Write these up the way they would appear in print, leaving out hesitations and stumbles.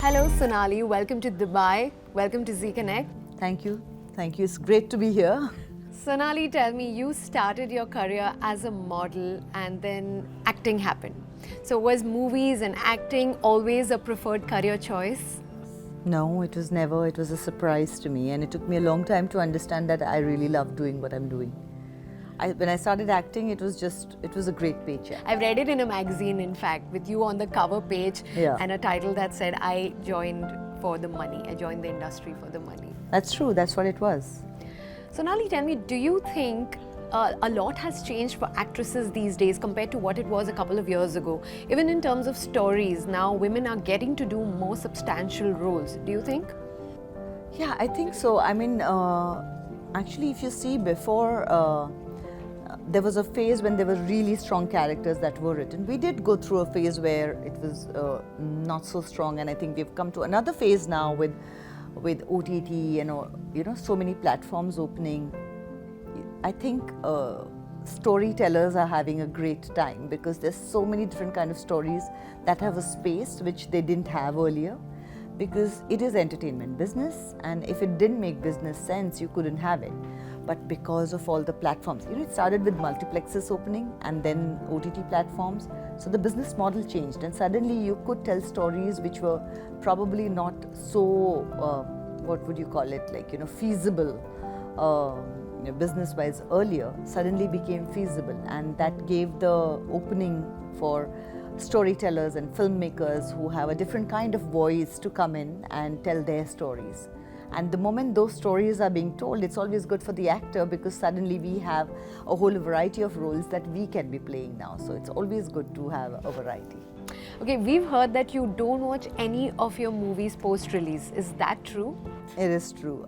Hello Sonali, welcome to Dubai. Welcome to Zee Connect. Thank you. Thank you. It's great to be here. Sonali, tell me, you started your career as a model and then acting happened. So was movies and acting always a preferred career choice? No, it was never. It was a surprise to me, and it took me a long time to understand that I really love doing what I'm doing. When I started acting, it was a great paycheck. I've read it in a magazine, in fact, with you on the cover page and a title that said, I joined for the money. I joined the industry for the money. That's true. That's what it was. Sonali, tell me, do you think a lot has changed for actresses these days compared to what it was a couple of years ago? Even in terms of stories, now women are getting to do more substantial roles. Do you think? Yeah, I think so. I mean, actually, if you see before, there was a phase when there were really strong characters that were written. We did go through a phase where it was not so strong, and I think we've come to another phase now with OTT and so many platforms opening. I think storytellers are having a great time because there's so many different kind of stories that have a space which they didn't have earlier, because it is entertainment business, and if it didn't make business sense, you couldn't have it. But because of all the platforms, it started with multiplexes opening and then OTT platforms. So the business model changed, and suddenly you could tell stories which were probably not so, what would you call it, feasible business-wise earlier, suddenly became feasible, and that gave the opening for storytellers and filmmakers who have a different kind of voice to come in and tell their stories. And the moment those stories are being told, it's always good for the actor, because suddenly we have a whole variety of roles that we can be playing now. So it's always good to have a variety. Okay, we've heard that you don't watch any of your movies post-release. Is that true? It is true.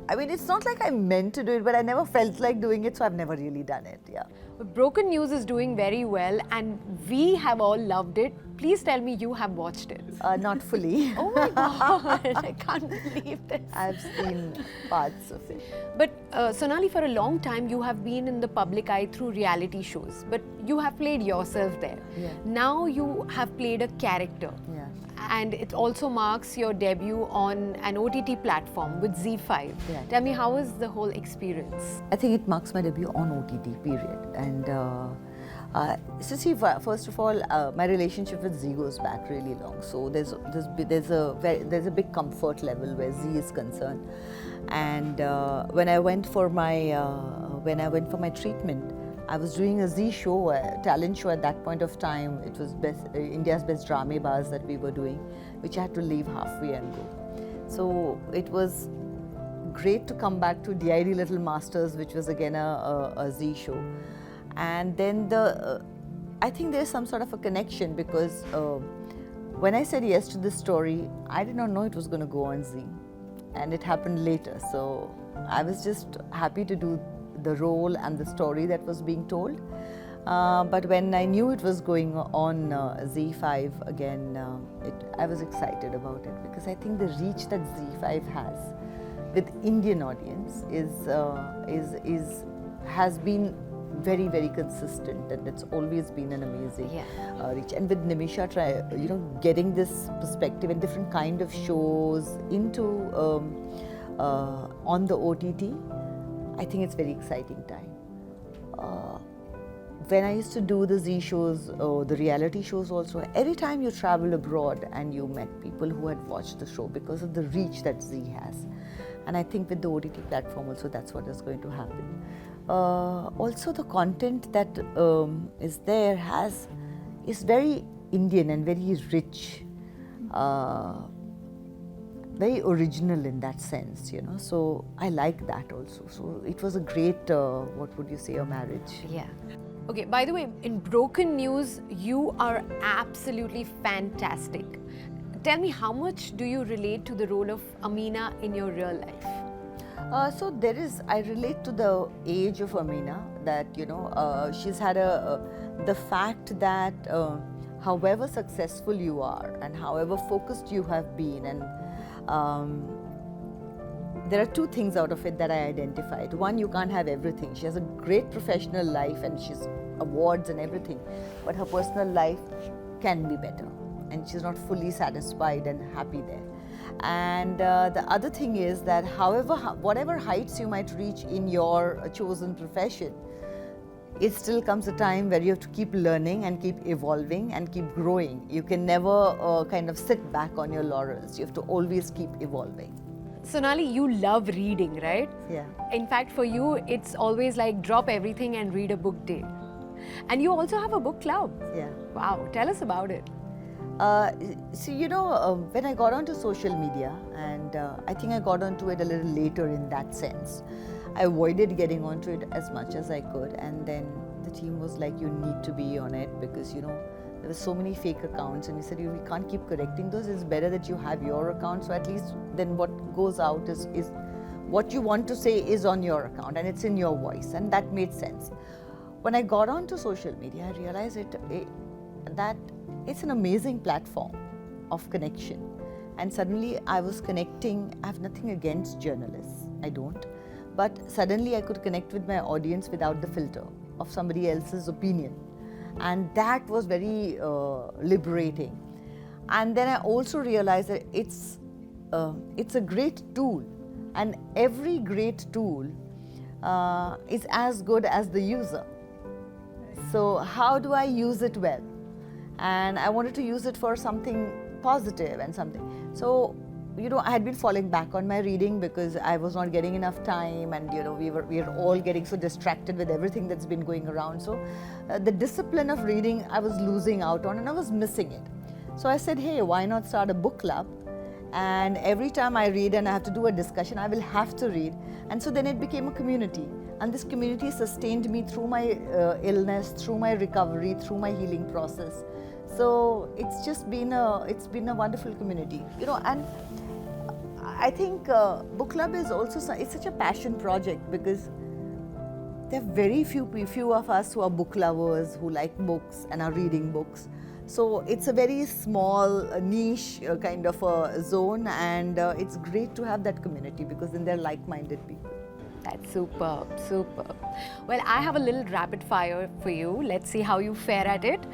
I mean, it's not like I meant to do it, but I never felt like doing it, so I've never really done it, yeah. But Broken News is doing very well, and we have all loved it. Please tell me you have watched it. Not fully. Oh my God, I can't believe this. I've seen parts of it. But Sonali, for a long time you have been in the public eye through reality shows, but you have played yourself there. Yeah. Now you have played a character. Yeah. And it also marks your debut on an OTT platform with ZEE5. Yeah. Tell me, how was the whole experience? I think it marks my debut on OTT, period. And so see, first of all, my relationship with Zee goes back really long. So there's a big comfort level where Zee is concerned. And when I went for my treatment, I was doing a Zee show, a talent show at that point of time. It was India's Best Drama Bars that we were doing, which I had to leave halfway and go. So it was great to come back to DID Little Masters, which was again a Zee show. And then I think there's some sort of a connection, because when I said yes to this story, I did not know it was going to go on Zee, and it happened later. So I was just happy to do the role and the story that was being told. But when I knew it was going on ZEE5 again, I was excited about it, because I think the reach that ZEE5 has with Indian audience has been very, very consistent, and it's always been an amazing reach. And with Nimisha, getting this perspective and different kind of shows into on the OTT, I think it's very exciting time. When I used to do the Zee shows, the reality shows also, every time you travel abroad and you met people who had watched the show because of the reach that Zee has. And I think with the OTT platform also, that's what is going to happen. Also, the content that is there is very Indian and very rich. Very original in that sense, so I like that also. So it was a great, what would you say, a marriage. Yeah. Okay, by the way, in Broken News, you are absolutely fantastic. Tell me, how much do you relate to the role of Ameena in your real life? So I relate to the age of Ameena, that, she's had the fact that however successful you are and however focused you have been, and there are two things out of it that I identified. One, you can't have everything. She has a great professional life and she's awards and everything, but her personal life can be better. and she's not fully satisfied and happy there. And the other thing is that whatever heights you might reach in your chosen profession, it still comes a time where you have to keep learning and keep evolving and keep growing. You can never kind of sit back on your laurels. You have to always keep evolving. Sonali, you love reading, right? Yeah. In fact, for you, it's always like drop everything and read a book day. And you also have a book club. Yeah. Wow, tell us about it. When I got onto social media, and I think I got onto it a little later in that sense, I avoided getting onto it as much as I could, and then the team was like, you need to be on it because, there were so many fake accounts, and we said, we can't keep correcting those. It's better that you have your account, so at least then what goes out is what you want to say is on your account and it's in your voice, and that made sense. When I got onto social media, I realized that it's an amazing platform of connection. And suddenly I was connecting. I have nothing against journalists, I don't. But suddenly I could connect with my audience without the filter of somebody else's opinion. And that was very liberating. And then I also realized that it's a great tool. And every great tool is as good as the user. So how do I use it well? And I wanted to use it for something positive and something. So, I had been falling back on my reading because I was not getting enough time, and we were all getting so distracted with everything that's been going around. So the discipline of reading I was losing out on, and I was missing it. So I said, hey, why not start a book club? And every time I read and I have to do a discussion, I will have to read. And so then it became a community. And this community sustained me through my illness, through my recovery, through my healing process. So it's been a wonderful community, and I think book club is also it's such a passion project because there are very few of us who are book lovers, who like books and are reading books. So it's a very small niche kind of a zone, and it's great to have that community because then they're like-minded people. That's superb, superb. Well, I have a little rapid fire for you. Let's see how you fare at it.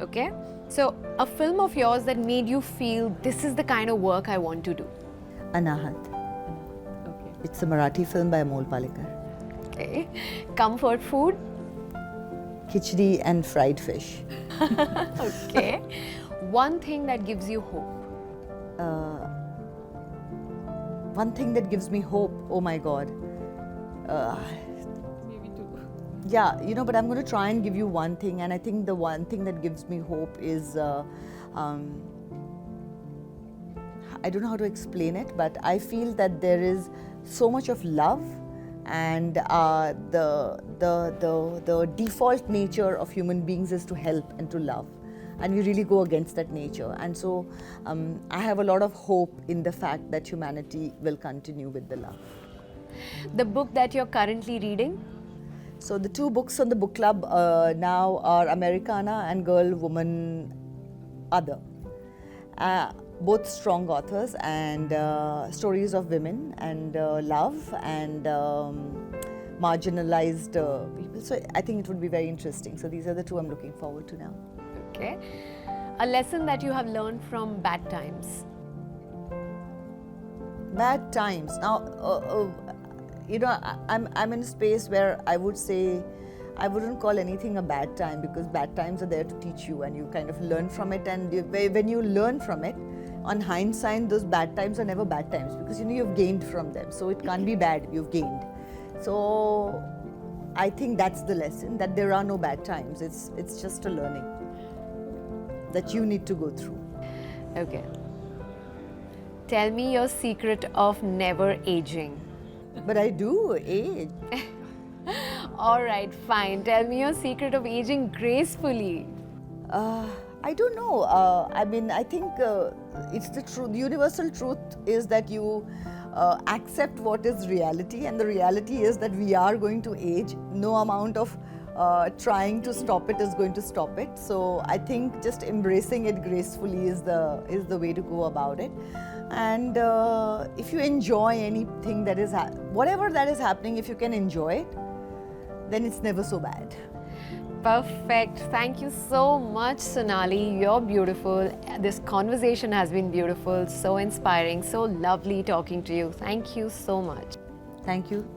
Okay? So, a film of yours that made you feel this is the kind of work I want to do. Anahat. Okay. It's a Marathi film by Amol Palekar. Okay. Comfort food? Khichdi and fried fish. Okay. One thing that gives you hope? One thing that gives me hope, oh my God. Maybe two. Yeah, but I'm going to try and give you one thing, and I think the one thing that gives me hope is, I don't know how to explain it, but I feel that there is so much of love, and the default nature of human beings is to help and to love, and we really go against that nature. And so I have a lot of hope in the fact that humanity will continue with the love. The book that you're currently reading? So the two books on the book club now are Americana and Girl, Woman, Other. Both strong authors, and stories of women and love and marginalized people. So I think it would be very interesting. So these are the two I'm looking forward to now. Okay. A lesson that you have learned from bad times? Bad times. Now, I'm in a space where I would say I wouldn't call anything a bad time, because bad times are there to teach you, and you kind of learn from it. And when you learn from it, on hindsight, those bad times are never bad times, because you've gained from them. So it can't be bad, you've gained. So I think that's the lesson, that there are no bad times. It's just a learning that you need to go through. Okay. Tell me your secret of never aging. But I do age. All right, fine. Tell me your secret of aging gracefully. I don't know. I think it's the truth. The universal truth is that you accept what is reality, and the reality is that we are going to age. No amount of trying to stop it is going to stop it. So I think just embracing it gracefully is the way to go about it. And if you enjoy anything that is whatever that is happening, if you can enjoy it, then it's never so bad. Perfect. Thank you so much, Sonali. You're beautiful. This conversation has been beautiful, so inspiring, so lovely talking to you. Thank you so much. Thank you.